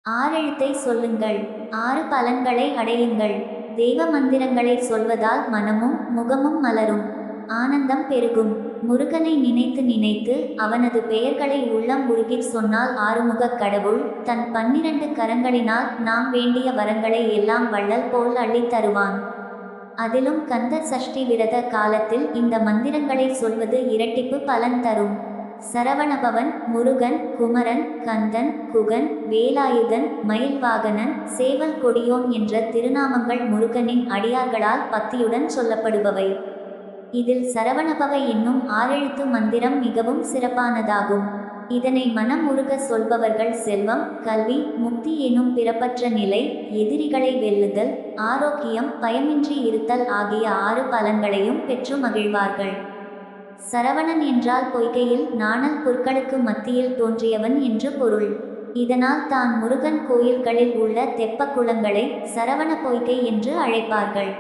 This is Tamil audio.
ஆறெழுத்தை சொல்லுங்கள். 6 பலன்களை அடையுங்கள். தெய்வ மந்திரங்களை சொல்வதால் மனமும் முகமும் மலரும். ஆனந்தம் பெருகும். முருகனை நினைத்து நினைத்து அவனது பெயர்களை உள்ளம் உருகிச் சொன்னால் ஆறுமுகக் கடவுள் தன் 12 கரங்களினால் நாம் வேண்டிய வரங்களை எல்லாம் வள்ளல் போல் அள்ளித் தருவான். அதிலும் கந்த சஷ்டி விரத காலத்தில் இந்த மந்திரங்களை சொல்வது இரட்டிப்பு பலன் தரும். சரவணபவன், முருகன், குமரன், கந்தன், குகன், வேலாயுதன், மயில்வாகனன், சேவல் கொடியோன் என்ற திருநாமங்கள் முருகனின் அடியார்களால் பக்தியுடன் சொல்லப்படுபவை. இதில் சரவணபவ என்னும் ஆறெழுத்து மந்திரம் மிகவும் சிறப்பானதாகும். இதனை மனம் உருக சொல்பவர்கள் செல்வம், கல்வி, முக்தி எனும் பிறப்பற்ற நிலை, எதிரிகளை வெல்லுதல், ஆரோக்கியம், பயமின்றி இருத்தல் ஆகிய 6 பலன்களையும் பெற்று மகிழ்வார்கள். சரவணன் என்றால் பொய்கையில் நாணல் புற்களுக்கு மத்தியில் தோன்றியவன் என்று பொருள். இதனால் தான் முருகன் கோயில்களில் உள்ள தெப்ப குளங்களை சரவண பொய்கை என்று அழைப்பார்கள்.